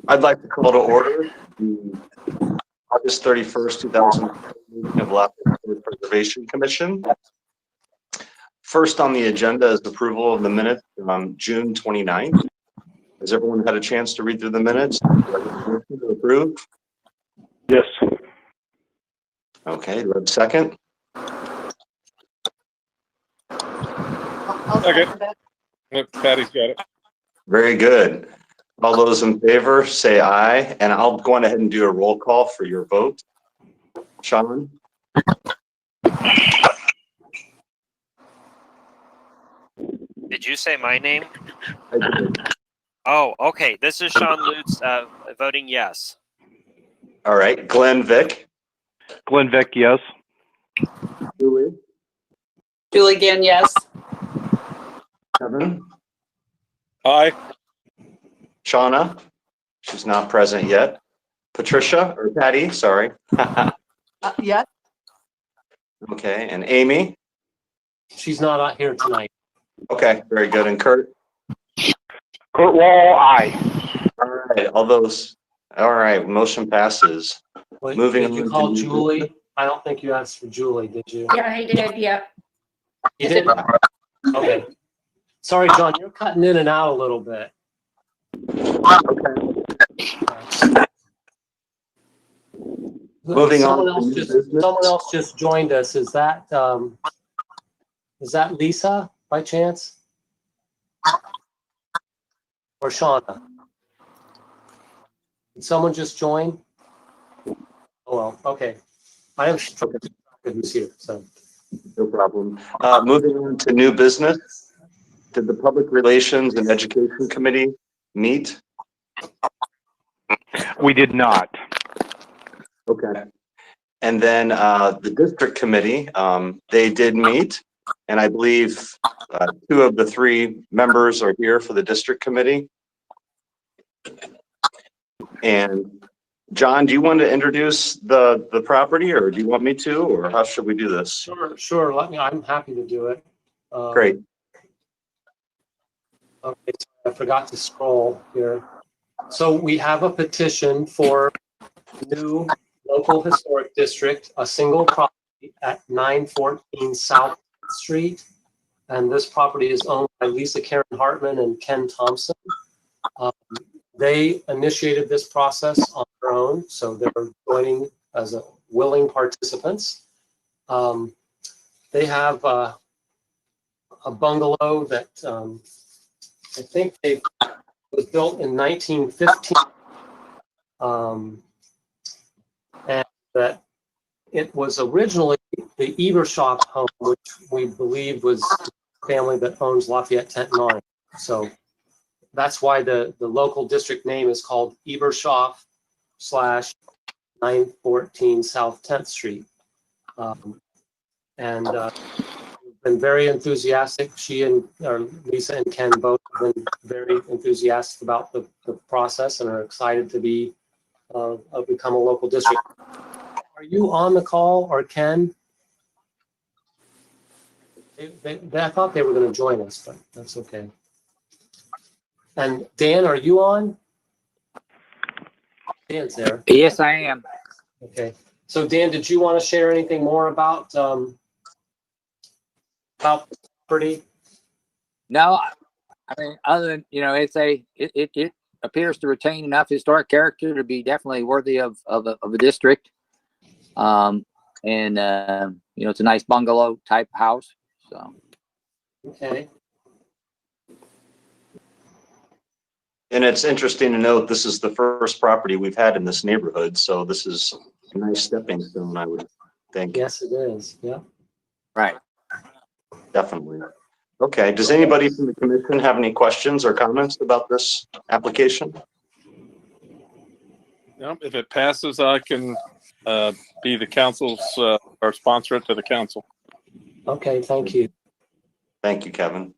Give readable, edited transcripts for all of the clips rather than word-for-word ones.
I'd like to call to order the August 31st, 2020 of Lafayette Preservation Commission. First on the agenda is approval of the minutes from June 29th. Has everyone had a chance to read through the minutes? Do I have a motion to approve? Yes. Okay, do I have a second? Okay. Yep, Patty's got it. Very good. All those in favor say aye, and I'll go on ahead and do a roll call for your vote. Sean? Did you say my name? I did. Oh, okay. This is Sean Lutz voting yes. All right, Glenn Vick? Glenn Vick, yes. Julie? Julie again, yes. Kevin? Aye. Shauna? She's not present yet. Patricia, or Patty, sorry. Yes. Okay, and Amy? She's not out here tonight. Okay, very good. And Kurt? Kurt Wall, aye. All right, all right, motion passes. Wait, Moving did you on call to- Julie? I don't think you asked for Julie, did you? Yeah, I did, yeah. You did? Okay. Sorry, John, you're cutting in and out a little bit. Moving on Someone to else new just- business. Someone else just joined us. Is that Lisa by chance? Or Shauna? Did someone just join? Oh, well, okay. I am who's here, so. No problem. Moving on to new business. Did the Public Relations and Education Committee meet? We did not. Okay. And then the District Committee, they did meet. And I believe 2 of the 3 members are here for the District Committee. And John, do you want to introduce the property, or do you want me to, or how should we do this? Sure. I'm happy to do it. Great. Okay, so I forgot to scroll here. So we have a petition for new local historic district, a single property at 914 South Street. And this property is owned by Lisa Karen Hartman and Ken Thompson. They initiated this process on their own, so they're joining as a willing participants. They have a bungalow that I think was built in 1915, and that it was originally the Ebershoff home, which we believe was the family that owns Lafayette Tent 9. So that's why the local district name is called Ebershoff / 914 South 10th Street. Been very enthusiastic. Lisa and Ken both have been very enthusiastic about the process and are excited to become a local district. Are you on the call, or Ken? I thought they were going to join us, but that's okay. And Dan, are you on? Dan's there. Yes, I am. Okay. So Dan, did you want to share anything more about property? No, I mean, other than, it appears to retain enough historic character to be definitely worthy of a district. It's a nice bungalow type house. So. Okay. And it's interesting to note, this is the first property we've had in this neighborhood. So this is a nice stepping stone, I would think. Yes, it is. Yeah. Right. Definitely. Okay. Does anybody from the commission have any questions or comments about this application? Yep, if it passes, I can be the council's or sponsor it to the council. Okay. Thank you. Thank you, Kevin.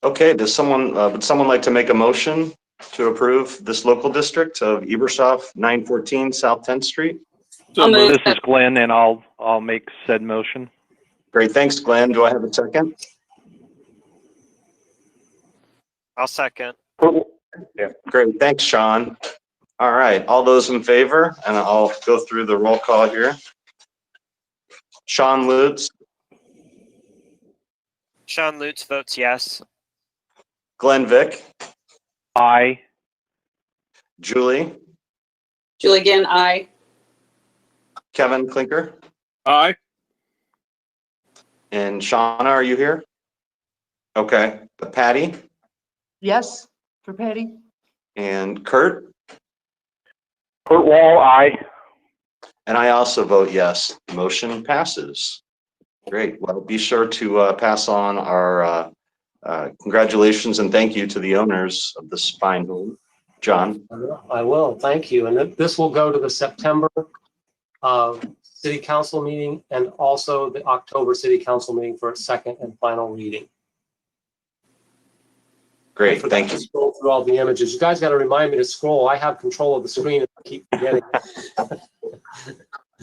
Okay. Would someone like to make a motion to approve this local district of Ebershoff 914 South 10th Street? So This is Glenn, and I'll make said motion. Great. Thanks, Glenn. Do I have a second? I'll second. Kurt Yeah, great. Thanks, Sean. All right, all those in favor, and I'll go through the roll call here. Sean Lutz, Sean Lutz votes yes. Glenn Vick, Aye. Julie, Julie Gann, aye. Kevin Clinker, Aye. and Shauna, are you here? Okay, Patty Yes, for Patty. and Kurt, Kurt Wall, aye. and I also vote yes. Motion passes. Great. Well, be sure to pass on our congratulations and thank you to the owners of this fine home. John. I will, thank you. And this will go to the September City Council meeting and also the October City Council meeting for its second and final reading. Great, For thank that you. to Scroll through all the images. You guys got to remind me to scroll. I have control of the screen and I keep forgetting.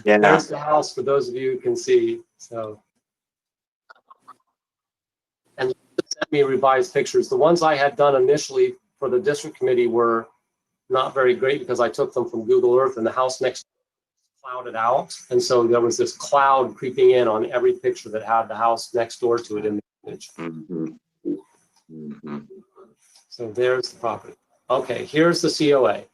Yeah, There's the house for those of you who can see, so. And send me revised pictures. The ones I had done initially for the district committee were not very great because I took them from Google Earth and the house next clouded out. And so there was this cloud creeping in on every picture that had the house next door to it in the image. Mhm. Mhm. So there's the property. Okay, here's the COA.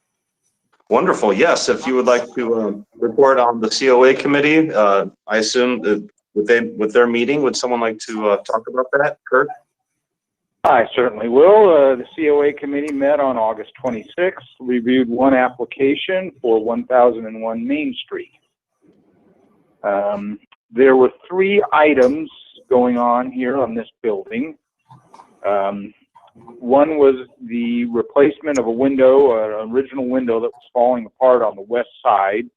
Wonderful. Yes, if you would like to report on the COA committee, I assume that with their meeting, would someone like to talk about that? Kurt? I certainly will. The COA committee met on August 26th, reviewed one application for 1001 Main Street. There were 3 items going on here on this building. One was the replacement of a window, an original window that was falling apart on the west side.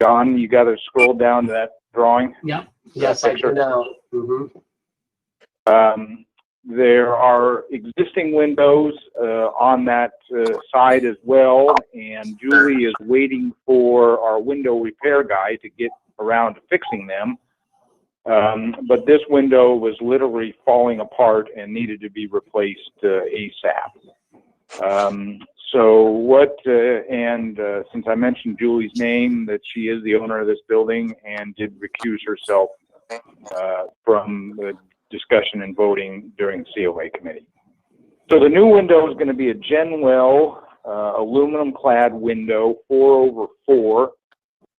John, you got to scroll down to that drawing. Yep. Yes, I do now. Mhm. There are existing windows on that side as well, and Julie is waiting for our window repair guy to get around to fixing them. But this window was literally falling apart and needed to be replaced ASAP. Since I mentioned Julie's name, that she is the owner of this building and did recuse herself from the discussion and voting during the COA committee. So the new window is going to be a Genwell aluminum clad window, 4/4,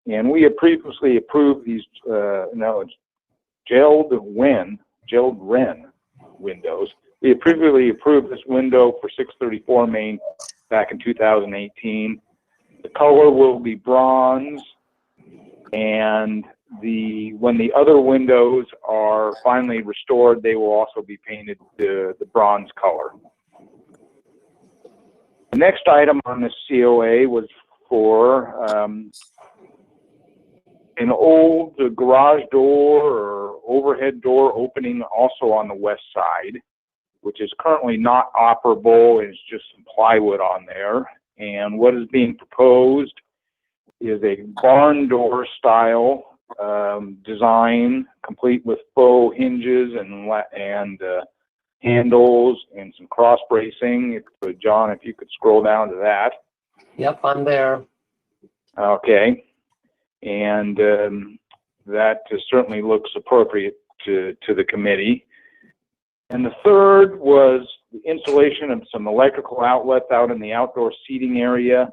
and we had previously approved these, gelled Wren windows. We had previously approved this window for 634 Main back in 2018. The color will be bronze, and when the other windows are finally restored, they will also be painted the bronze color. The next item on the COA was for an old garage door or overhead door opening also on the west side, which is currently not operable. It's just some plywood on there. And what is being proposed is a barn door style design, complete with faux hinges and handles and some cross bracing. John, if you could scroll down to that. Yep, I'm there. Okay. And that certainly looks appropriate to the committee. And the third was the installation of some electrical outlets out in the outdoor seating area.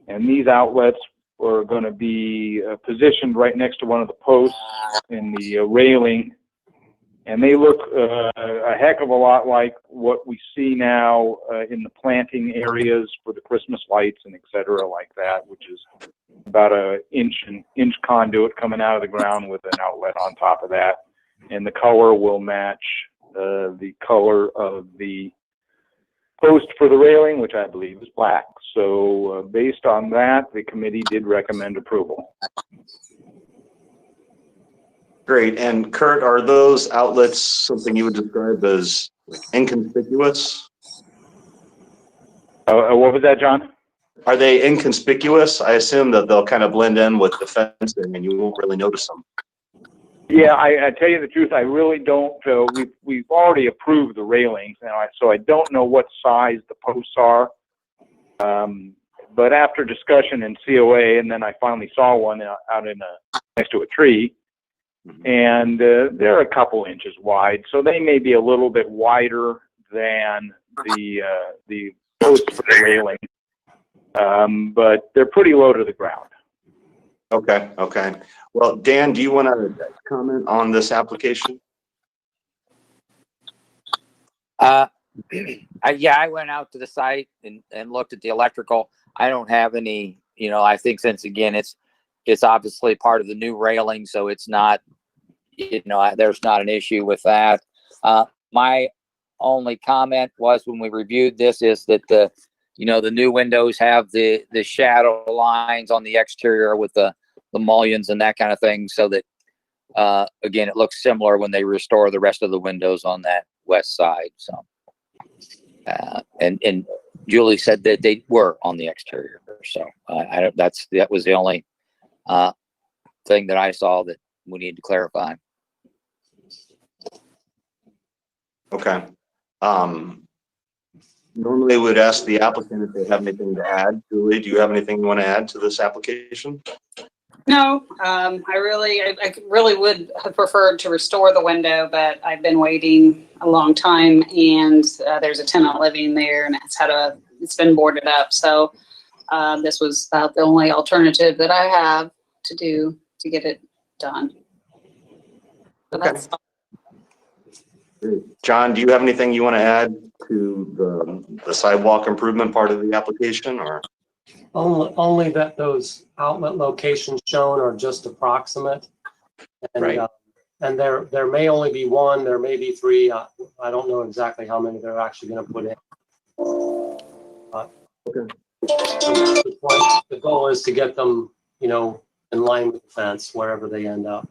And these outlets were going to be positioned right next to one of the posts in the railing. And they look a heck of a lot like what we see now in the planting areas for the Christmas lights and et cetera like that, which is about an inch conduit coming out of the ground with an outlet on top of that. And the color will match the color of the post for the railing, which I believe is black. So based on that, the committee did recommend approval. Great. And Kurt, are those outlets something you would describe as inconspicuous? What was that, John? Are they inconspicuous? I assume that they'll kind of blend in with the fencing and you won't really notice them. Yeah, I tell you the truth, I really don't. We've already approved the railings, so I don't know what size the posts are. But after discussion in COA, and then I finally saw one out next to a tree, and they're a couple inches wide, so they may be a little bit wider than the posts for the railing, but they're pretty low to the ground. Okay, okay. Well, Dan, do you want to comment on this application? Yeah, I went out to the site and looked at the electrical. I don't have any, I think since again, it's obviously part of the new railing, so it's not, there's not an issue with that. My only comment was when we reviewed this is that the new windows have the shadow lines on the exterior with the mullions and that kind of thing, so that, again, it looks similar when they restore the rest of the windows on that west side. So, and Julie said that they were on the exterior. So that was the only thing that I saw that we need to clarify. Okay. Normally we'd ask the applicant if they have anything to add. Julie, do you have anything you want to add to this application? No, I really would have preferred to restore the window, but I've been waiting a long time, and there's a tenant living there, and it's been boarded up. So this was about the only alternative that I have to do to get it done. So Okay. that's John, do you have anything you want to add to the sidewalk improvement part of the application, or? Only that those outlet locations shown are just approximate. And, Right. And there may only be one, there may be three. I don't know exactly how many they're actually going to put in. Okay. The goal is to get them, in line with the fence wherever they end up.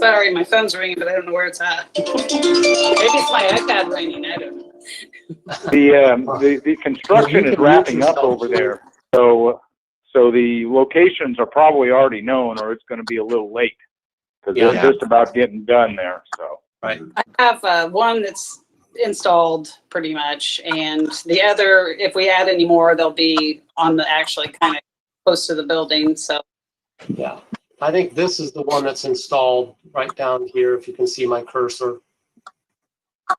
sorry, my phone's ringing, but I don't know where it's at. Maybe it's my iPad ringing. I don't know. The construction is wrapping up over there, so the locations are probably already known, or it's going to be a little late because Yeah. they're just about getting done there. So Right. I have one that's installed pretty much, and the other, if we add any more, they'll be on the actually kind of close to the building. So Yeah. I think this is the one that's installed right down here. If you can see my cursor.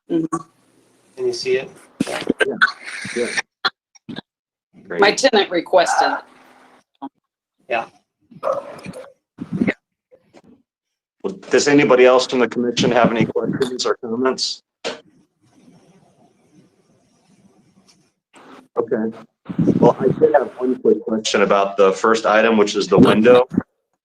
Mhm. Can you see it? Great. my tenant requested. Yeah. Well, does anybody else from the commission have any questions or comments? Okay. Well, I did have one quick question about the first item, which is the window.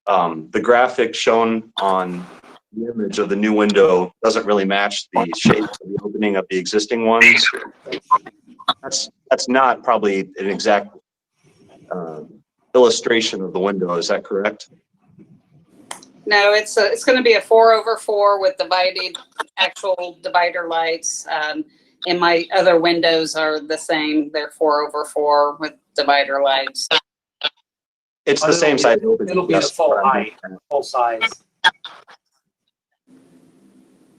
The graphic shown on the image of the new window doesn't really match the shape of the opening of the existing ones. That's not probably an exact illustration of the window. Is that correct? No, it's going to be a 4/4 with divided actual divider lights. And my other windows are the same. They're 4/4 with divider lights. It's the same size opening. It'll be the yes, full correct. height, full size.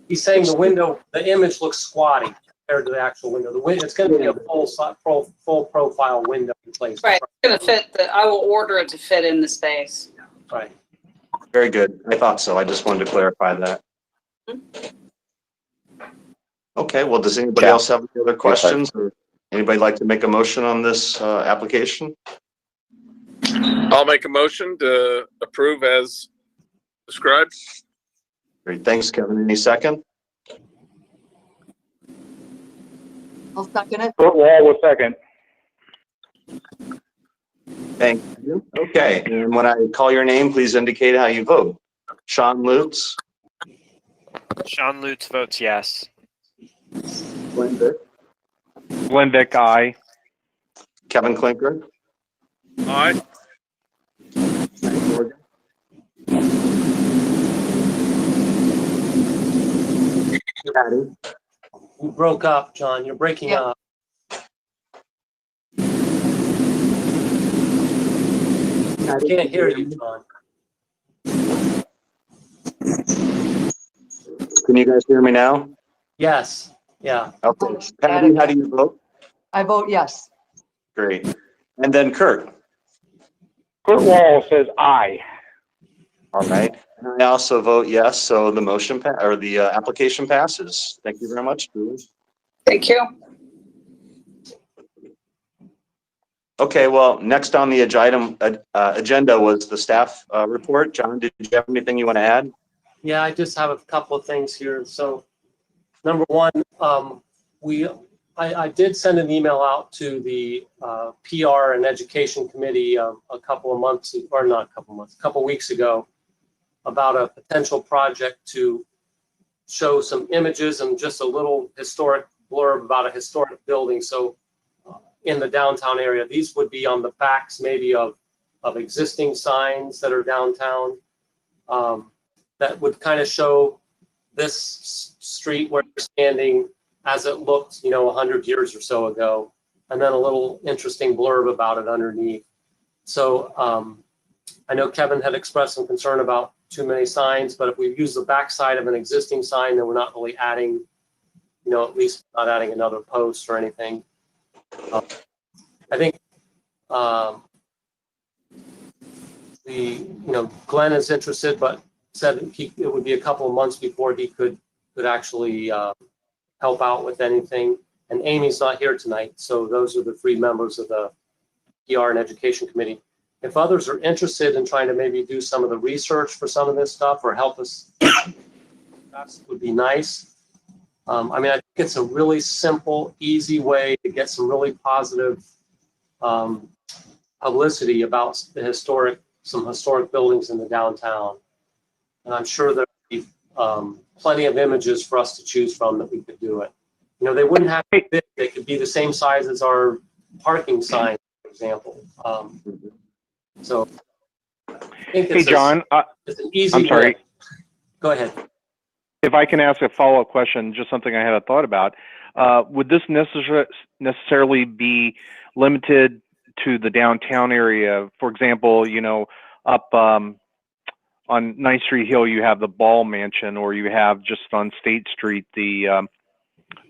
He's saying the window, the image looks squatty compared to the actual window. It's going to be a full profile window in place. Right. It's going to fit. I will order it to fit in the space. Right. Very good. I thought so. I just wanted to clarify that. Okay. Well, does anybody else have any other questions, or anybody like to make a motion on this application? I'll make a motion to approve as described. Great. Thanks, Kevin. Any second? I'll second it. Kurt Wall will second. Thank you. Okay. And when I call your name, please indicate how you vote. Sean Lutz, Sean Lutz votes yes. Glenn Vick, Glenn Vick, aye. Kevin Klinker, Aye. Frank Morgan, Patty, You broke up, John. You're breaking Yeah. up. I can't hear you, John. Can you guys hear me now? Yes. Yeah. Okay. Patty, how do you vote? I vote yes. Great. And then Kurt. Kurt Wall says aye. All right. And I also vote yes, so the application passes. Thank you very much, Julie. Thank you. Okay, well, next on the agenda was the staff report. John, did you have anything you want to add? Yeah, I just have a couple of things here. So, number one, I did send an email out to the PR and Education Committee a couple weeks ago about a potential project to show some images and just a little historic blurb about a historic building. So, in the downtown area, these would be on the backs maybe of existing signs that are downtown. That would kind of show this street where you're standing as it looked, 100 years or so ago, and then a little interesting blurb about it underneath. So I know Kevin had expressed some concern about too many signs, but if we use the backside of an existing sign, then we're not really adding, at least not adding another post or anything. I think Glenn is interested, but said it would be a couple of months before he could actually help out with anything. And Amy's not here tonight, so those are the three members of the PR and Education Committee. If others are interested in trying to maybe do some of the research for some of this stuff or help us, that would be nice. I think it's a really simple, easy way to get some really positive publicity about some historic buildings in the downtown. And I'm sure there'll be plenty of images for us to choose from that we could do it. They wouldn't have to be big. They could be the same size as our parking sign, for example. So I think Hey, John, it's an easy I'm sorry. way. Go ahead. If I can ask a follow-up question, just something I had a thought about. Would this necessarily be limited to the downtown area? For example, up on 9th Street Hill, you have the Ball Mansion, or you have just on State Street, the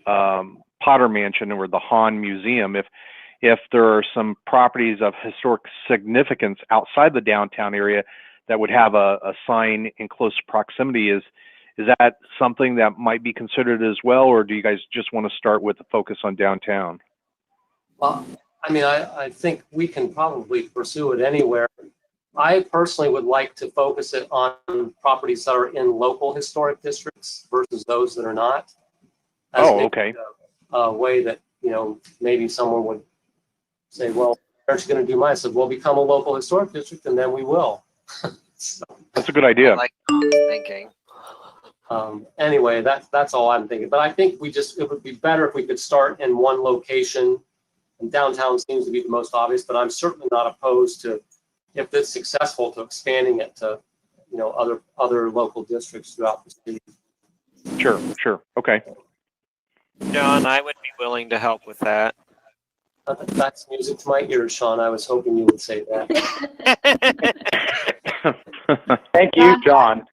Potter Mansion or the Hahn Museum. If there are some properties of historic significance outside the downtown area that would have a sign in close proximity, is that something that might be considered as well, or do you guys just want to start with the focus on downtown? Well, I think we can probably pursue it anywhere. I personally would like to focus it on properties that are in local historic districts versus those that are not. Oh, okay. A way that, maybe someone would say, well, aren't you going to do mine? I said, well, become a local historic district and then we will. So, that's a good idea. I like thinking. Anyway, that's all I'm thinking. But I think it would be better if we could start in one location, and downtown seems to be the most obvious, but I'm certainly not opposed to, if it's successful, to expanding it to, other local districts throughout the city. Sure. Okay. John, I would be willing to help with that. That's music to my ears, Sean. I was hoping you would say that. Thank you, John.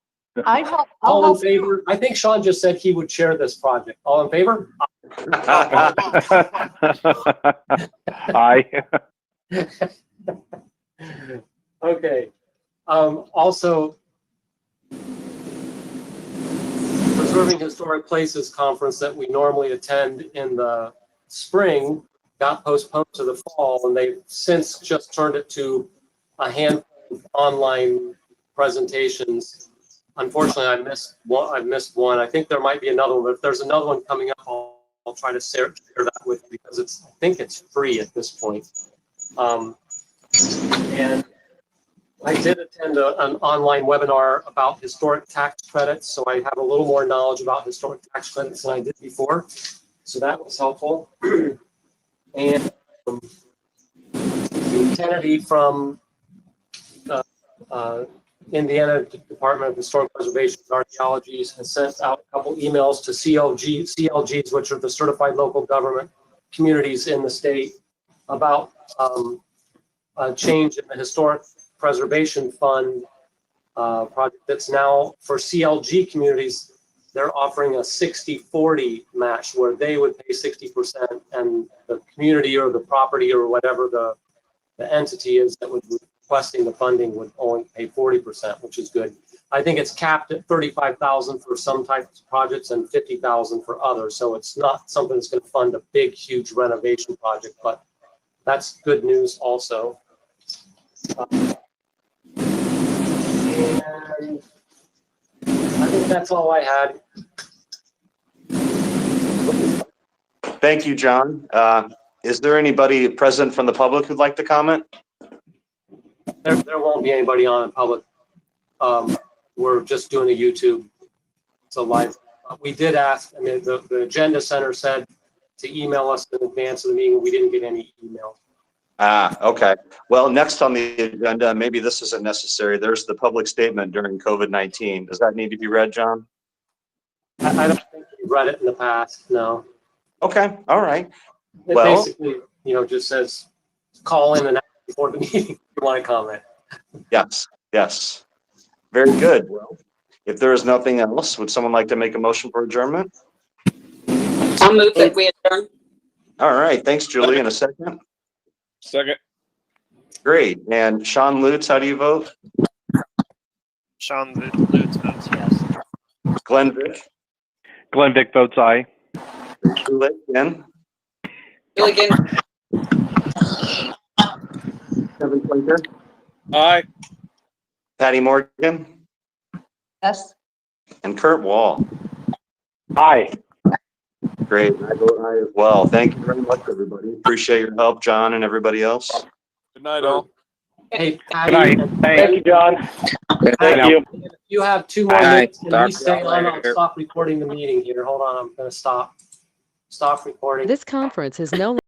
I'll All in help you. favor? I think Sean just said he would chair this project. All in favor? Aye. Okay. Also, Preserving Historic Places Conference that we normally attend in the spring got postponed to the fall, and they've since just turned it to a handful of online presentations. Unfortunately, I missed one. I think there might be another one, but if there's another one coming up, I'll try to share that with you, because I think it's free at this point. And I did attend an online webinar about historic tax credits, so I have a little more knowledge about historic tax credits than I did before. So that was helpful. And Kennedy from Indiana Department of Historic Preservation and Archaeology has sent out a couple emails to CLGs, which are the certified local government communities in the state, about a change in the Historic Preservation Fund project that's now for CLG communities. they're offering a 60-40 match where they would pay 60% and the community or the property or whatever the entity is that was requesting the funding would only pay 40%, which is good. I think it's capped at 35,000 for some types of projects and 50,000 for others. So it's not something that's going to fund a big, huge renovation project, but that's good news also. And I think that's all I had. Thank you, John. Is there anybody present from the public who'd like to comment? There won't be anybody on in public. We're just doing a YouTube. So live. We did ask, I mean, the agenda center said to email us in advance of the meeting. We didn't get any email. Okay. Well, next on the agenda, maybe this isn't necessary. There's the public statement during COVID-19. Does that need to be read, John? I don't think we read it in the past, no. Okay, all right. It Well- basically, just says, call in and ask before the meeting if you want to comment. Yes, yes. Very good. Well, if there is nothing else, would someone like to make a motion for adjournment? I'll move that we adjourn. All right, thanks, Julie. In a second. Second. Great. And Sean Lutz, how do you vote? Sean Lutz votes yes. Glenn Vick? Glenn Vick votes aye. Julie, Ken? Really good. Kevin Clinker? Aye. Patty Morgan? Yes. And Kurt Wall? Aye. Great. I vote aye as well. Thank you very much, everybody. Appreciate your help, John, and everybody else. Good night, all. Hey, Good Patty, night. and Thank you, John. Thank you. if you have 2 more Aye. minutes, and Talk you stay to y'all on, I'll later. stop recording the meeting here. Hold on, I'm going to stop recording. This conference is no